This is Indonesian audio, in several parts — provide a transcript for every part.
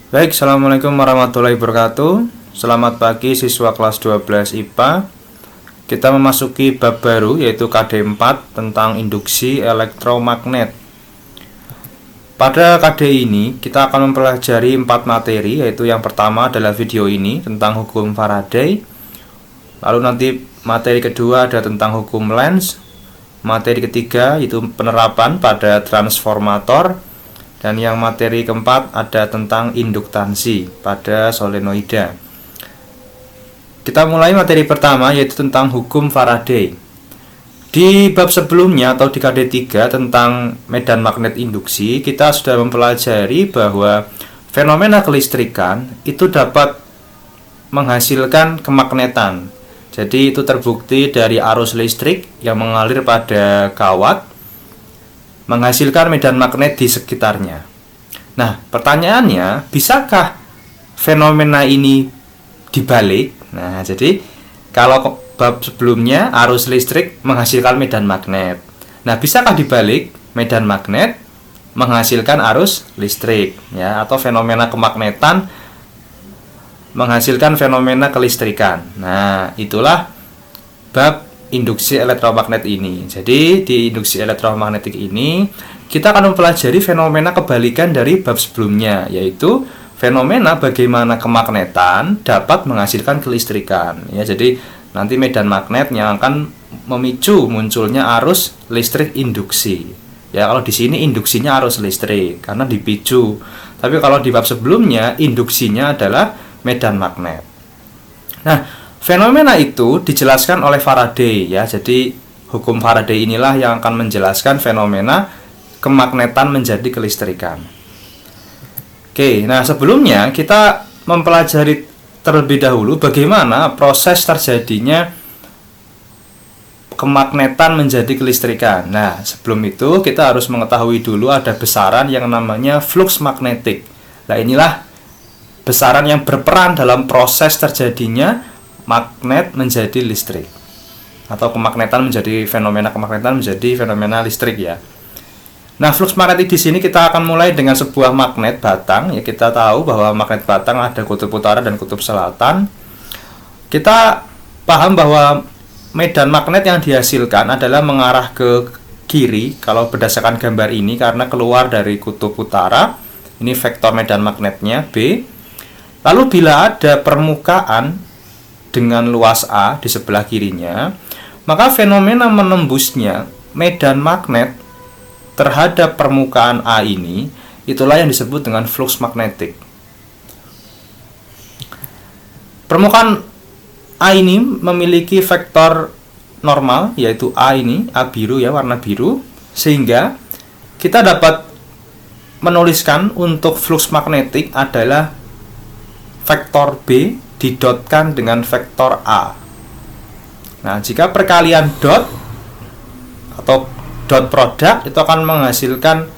Baik, Assalamualaikum warahmatullahi wabarakatuh. Selamat pagi siswa kelas 12 IPA. Kita memasuki bab baru yaitu KD 4 tentang induksi elektromagnet. Pada KD ini kita akan mempelajari 4 materi, yaitu yang pertama adalah video ini tentang hukum Faraday. Lalu nanti materi kedua ada tentang hukum Lenz. Materi ketiga yaitu penerapan pada transformator. Dan yang materi keempat ada tentang induktansi pada solenoida. Kita mulai materi pertama yaitu tentang hukum Faraday. Di bab sebelumnya atau di KD 3 tentang medan magnet induksi, kita sudah mempelajari bahwa fenomena kelistrikan itu dapat menghasilkan kemagnetan. Jadi itu terbukti dari arus listrik yang mengalir pada kawat menghasilkan medan magnet di sekitarnya. Nah, pertanyaannya, bisakah fenomena ini dibalik? Nah, jadi kalau bab sebelumnya arus listrik menghasilkan medan magnet. Nah, bisakah dibalik medan magnet menghasilkan arus listrik, ya, atau fenomena kemagnetan menghasilkan fenomena kelistrikan. Nah, itulah bab induksi elektromagnet ini. Jadi di induksi elektromagnetik ini kita akan mempelajari fenomena kebalikan dari bab sebelumnya, yaitu fenomena bagaimana kemagnetan dapat menghasilkan kelistrikan. Ya, jadi nanti medan magnet yang akan memicu munculnya arus listrik induksi. Ya, kalau di sini induksinya arus listrik karena dipicu. Tapi kalau di bab sebelumnya induksinya adalah medan magnet. Nah, fenomena itu dijelaskan oleh Faraday, ya. Jadi hukum Faraday inilah yang akan menjelaskan fenomena kemagnetan menjadi kelistrikan. Oke, nah sebelumnya kita mempelajari terlebih dahulu bagaimana proses terjadinya kemagnetan menjadi kelistrikan. Nah, sebelum itu kita harus mengetahui dulu ada besaran yang namanya flux magnetik. Nah, inilah besaran yang berperan dalam proses terjadinya magnet menjadi listrik, atau kemagnetan menjadi fenomena kemagnetan menjadi fenomena listrik, ya. Nah, flux magnetik di sini kita akan mulai dengan sebuah magnet batang. Ya, kita tahu bahwa magnet batang ada kutub utara dan kutub selatan. Kita paham bahwa medan magnet yang dihasilkan adalah mengarah ke kiri kalau berdasarkan gambar ini karena keluar dari kutub utara. Ini vektor medan magnetnya B. Lalu bila ada permukaan dengan luas A di sebelah kirinya, maka fenomena menembusnya medan magnet terhadap permukaan A ini, itulah yang disebut dengan flux magnetik. Permukaan A ini memiliki vektor normal, yaitu A ini, A biru, ya, warna biru, sehingga kita dapat menuliskan untuk flux magnetik adalah vektor B didotkan dengan vektor A. Nah, jika perkalian dot atau dot produk itu akan menghasilkan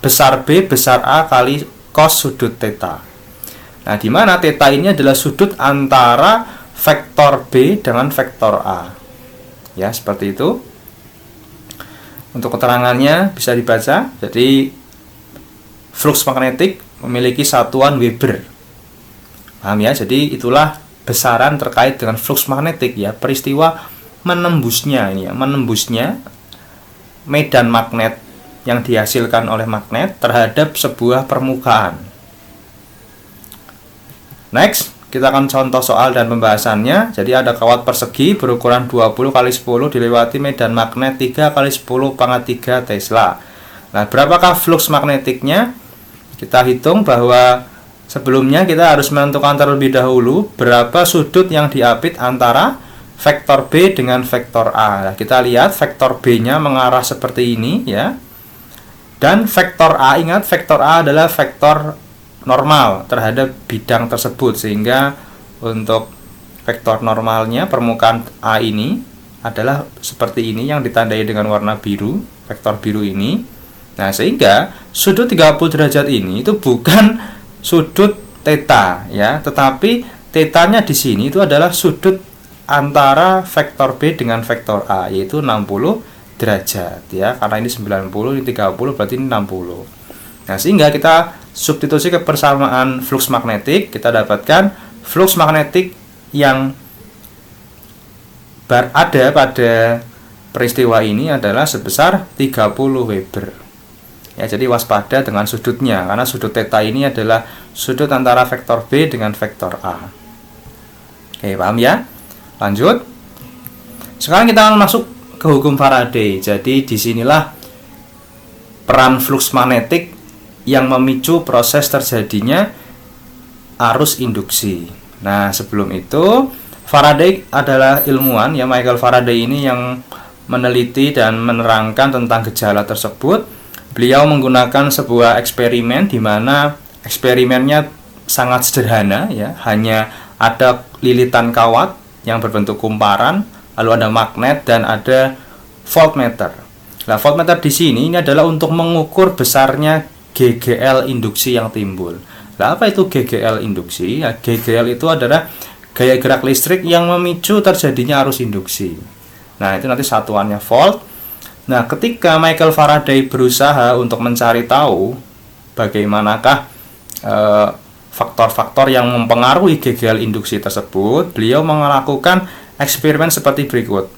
besar B besar A kali cos sudut theta. Nah, di mana theta ini adalah sudut antara vektor B dengan vektor A. Ya, seperti itu. Untuk keterangannya bisa dibaca. Jadi flux magnetik memiliki satuan Weber. Paham, ya? Jadi itulah besaran terkait dengan flux magnetik, ya, peristiwa menembusnya ini, ya, menembusnya medan magnet yang dihasilkan oleh magnet terhadap sebuah permukaan. Next, kita akan contoh soal dan pembahasannya. Jadi ada kawat persegi berukuran 20 x 10 dilewati medan magnet 3 x 10⁻³ Tesla. Nah, berapakah flux magnetiknya? Kita hitung bahwa sebelumnya kita harus menentukan terlebih dahulu berapa sudut yang diapit antara vektor B dengan vektor A. Nah, kita lihat vektor B-nya mengarah seperti ini, ya. Dan vektor A, ingat vektor A adalah vektor normal terhadap bidang tersebut, sehingga untuk vektor normalnya permukaan A ini adalah seperti ini yang ditandai dengan warna biru, vektor biru ini. Nah, sehingga sudut 30 derajat ini itu bukan sudut theta, ya, tetapi theta-nya di sini itu adalah sudut antara vektor B dengan vektor A, yaitu 60 derajat, ya. Karena ini 90, ini 30, berarti ini 60. Nah, sehingga kita substitusi ke persamaan flux magnetik, kita dapatkan flux magnetik yang ada pada peristiwa ini adalah sebesar 30 Weber. Ya, jadi waspada dengan sudutnya, karena sudut theta ini adalah sudut antara vektor B dengan vektor A. Oke, paham ya? Lanjut. Sekarang kita akan masuk ke hukum Faraday. Jadi disinilah peran flux magnetik yang memicu proses terjadinya arus induksi. Nah, sebelum itu Faraday adalah ilmuwan, ya, Michael Faraday ini yang meneliti dan menerangkan tentang gejala tersebut. Beliau menggunakan sebuah eksperimen di mana eksperimennya sangat sederhana, ya, hanya ada lilitan kawat yang berbentuk kumparan, lalu ada magnet dan ada voltmeter. Nah, voltmeter di sini ini adalah untuk mengukur besarnya GGL induksi yang timbul. Nah, apa itu GGL induksi? Ya, GGL itu adalah gaya gerak listrik yang memicu terjadinya arus induksi. Nah, itu nanti satuannya volt. Nah, ketika Michael Faraday berusaha untuk mencari tahu bagaimanakah faktor-faktor yang mempengaruhi GGL induksi tersebut, beliau melakukan eksperimen seperti berikut.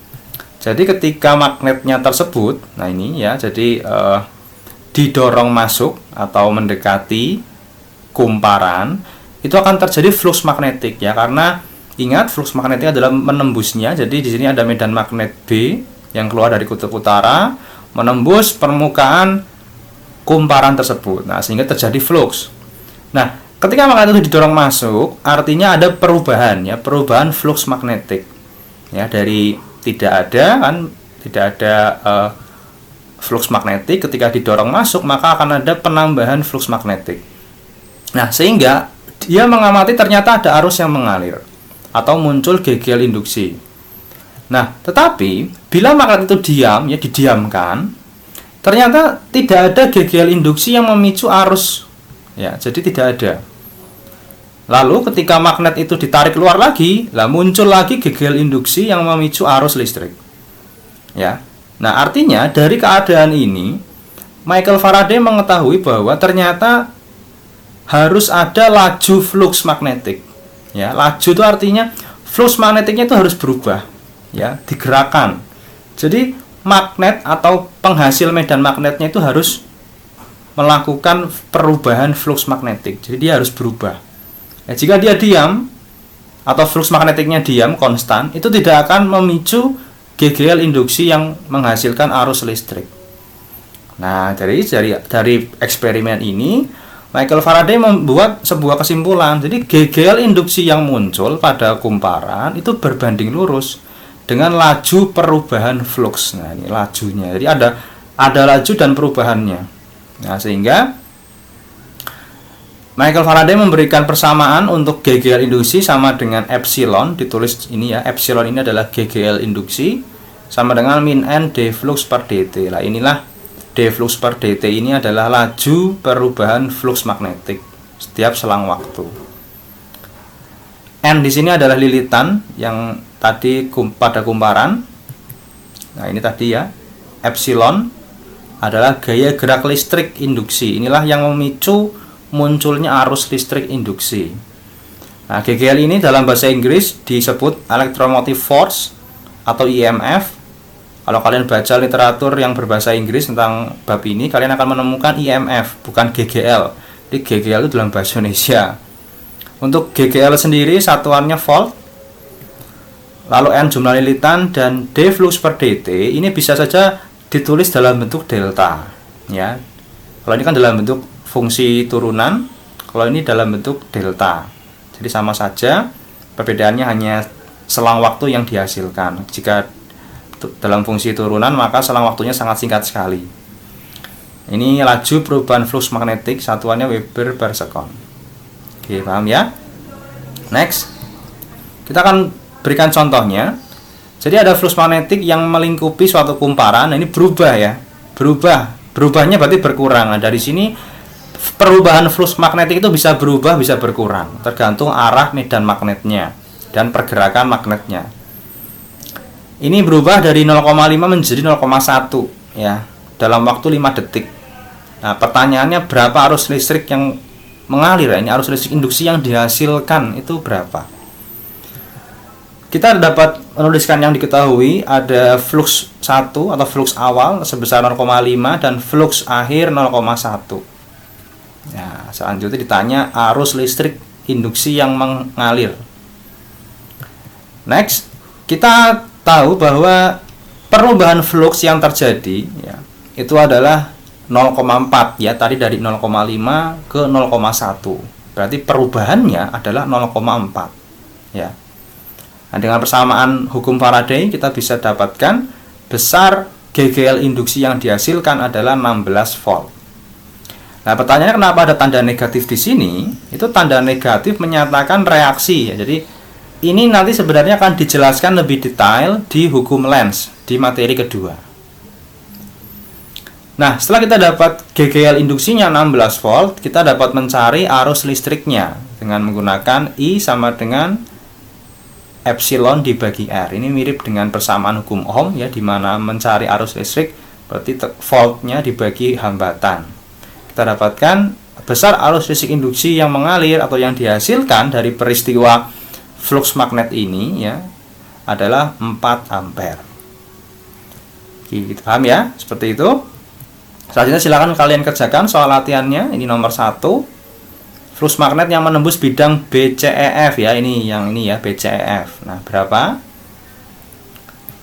Jadi ketika magnetnya tersebut, nah ini ya, jadi didorong masuk atau mendekati kumparan, itu akan terjadi flux magnetik, ya, karena ingat flux magnetik adalah menembusnya. Jadi di sini ada medan magnet B yang keluar dari kutub utara, menembus permukaan kumparan tersebut. Nah, sehingga terjadi flux. Nah, ketika magnet itu didorong masuk, artinya ada perubahan, ya, perubahan flux magnetik. Ya, dari tidak ada flux magnetik, ketika didorong masuk maka akan ada penambahan flux magnetik. Nah, sehingga dia mengamati ternyata ada arus yang mengalir atau muncul GGL induksi. Nah, tetapi bila magnet itu diam, ya, didiamkan, ternyata tidak ada GGL induksi yang memicu arus, ya, jadi tidak ada. Lalu ketika magnet itu ditarik keluar lagi, lah muncul lagi GGL induksi yang memicu arus listrik, ya. Nah, artinya dari keadaan ini Michael Faraday mengetahui bahwa ternyata harus ada laju flux magnetik, ya. Laju itu artinya flux magnetiknya itu harus berubah, ya, digerakkan. Jadi magnet atau penghasil medan magnetnya itu harus melakukan perubahan flux magnetik. Jadi dia harus berubah. Ya, jika dia diam atau flux magnetiknya diam konstan, itu tidak akan memicu GGL induksi yang menghasilkan arus listrik. Nah, dari eksperimen ini Michael Faraday membuat sebuah kesimpulan. Jadi GGL induksi yang muncul pada kumparan itu berbanding lurus dengan laju perubahan flux. Nah, ini lajunya. Jadi ada laju dan perubahannya. Nah, sehingga Michael Faraday memberikan persamaan untuk GGL induksi sama dengan epsilon, ditulis ini, ya, epsilon ini adalah GGL induksi sama dengan min N d flux per dt. Lah, inilah d flux per dt ini adalah laju perubahan flux magnetik setiap selang waktu. N di sini adalah lilitan yang tadi pada kumparan. Nah, ini tadi, ya, epsilon adalah gaya gerak listrik induksi. Inilah yang memicu munculnya arus listrik induksi. Nah, GGL ini dalam bahasa Inggris disebut electromotive force atau EMF. Kalau kalian baca literatur yang berbahasa Inggris tentang bab ini, kalian akan menemukan EMF, bukan GGL. Jadi GGL itu dalam bahasa Indonesia. Untuk GGL sendiri satuannya volt, lalu N jumlah lilitan, dan D flux per dt ini bisa saja ditulis dalam bentuk delta, ya. Kalau ini kan dalam bentuk fungsi turunan, kalau ini dalam bentuk delta. Jadi sama saja, perbedaannya hanya selang waktu yang dihasilkan. Jika dalam fungsi turunan maka selang waktunya sangat singkat sekali. Ini laju perubahan flux magnetik, satuannya Weber per second. Oke, paham ya? Next, kita akan berikan contohnya. Jadi ada flux magnetik yang melingkupi suatu kumparan. Nah, ini berubah, ya, berubahnya berarti berkurang. Nah, dari sini perubahan flux magnetik itu bisa berubah, bisa berkurang, tergantung arah medan magnetnya dan pergerakan magnetnya. Ini berubah dari 0,5 menjadi 0,1, ya, dalam waktu 5 detik. Nah, pertanyaannya berapa arus listrik yang mengalir, ini arus listrik induksi yang dihasilkan itu berapa. Kita dapat menuliskan yang diketahui, ada flux 1 atau flux awal sebesar 0,5 dan flux akhir 0,1. Nah, selanjutnya ditanya arus listrik induksi yang mengalir. Next, kita tahu bahwa perubahan flux yang terjadi ya, itu adalah 0,4 ya, tadi dari 0,5 ke 0,1. Berarti perubahannya adalah 0,4 ya. Nah, dengan persamaan hukum Faraday kita bisa dapatkan besar GGL induksi yang dihasilkan adalah 16 volt. Nah, pertanyaannya kenapa ada tanda negatif di sini? Itu tanda negatif menyatakan reaksi ya. Jadi ini nanti sebenarnya akan dijelaskan lebih detail di hukum Lenz di materi kedua. Nah, setelah kita dapat GGL induksinya 16 volt, kita dapat mencari arus listriknya dengan menggunakan I sama dengan epsilon dibagi R. Ini mirip dengan persamaan hukum Ohm ya, di mana mencari arus listrik berarti voltnya dibagi hambatan. Kita dapatkan besar arus listrik induksi yang mengalir atau yang dihasilkan dari peristiwa flux magnet ini ya adalah 4 ampere. Kita paham ya? Seperti itu. Selanjutnya silakan kalian kerjakan soal latihannya. Ini nomor 1. Flux magnet yang menembus bidang BCEF ya, ini yang ini ya, BCEF. Nah, berapa?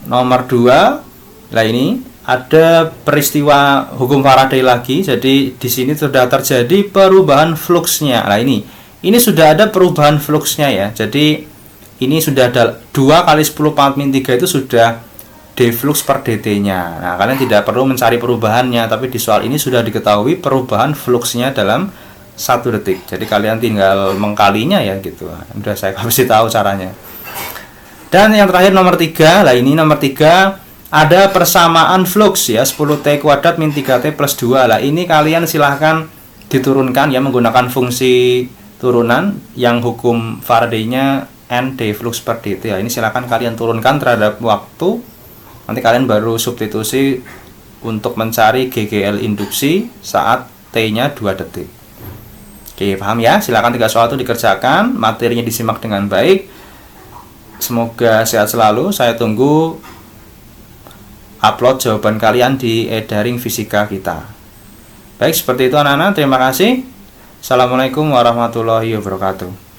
Nomor 2. Nah, ini ada peristiwa hukum Faraday lagi. Jadi di sini sudah terjadi perubahan fluxnya. Nah, ini sudah ada perubahan fluxnya ya. Jadi ini sudah ada 2 kali 10 pangkat min 3 itu sudah d flux per dt-nya. Nah, kalian tidak perlu mencari perubahannya, tapi di soal ini sudah diketahui perubahan fluxnya dalam 1 detik. Jadi kalian tinggal mengkalinya ya gitu. Udah saya kasih tahu caranya. Dan yang terakhir nomor 3. Lah ini nomor 3 ada persamaan flux ya, 10T kuadrat min 3T plus 2. Lah ini kalian silahkan diturunkan ya menggunakan fungsi turunan yang hukum Faraday-nya N d flux per dt. Ya, ini silahkan kalian turunkan terhadap waktu. Nanti kalian baru substitusi untuk mencari GGL induksi saat T-nya 2 detik. Oke, paham ya? Silakan 3 soal itu dikerjakan, materinya disimak dengan baik. Semoga sehat selalu. Saya tunggu upload jawaban kalian di e-daring fisika kita. Baik, seperti itu anak-anak. Terima kasih. Assalamualaikum warahmatullahi wabarakatuh.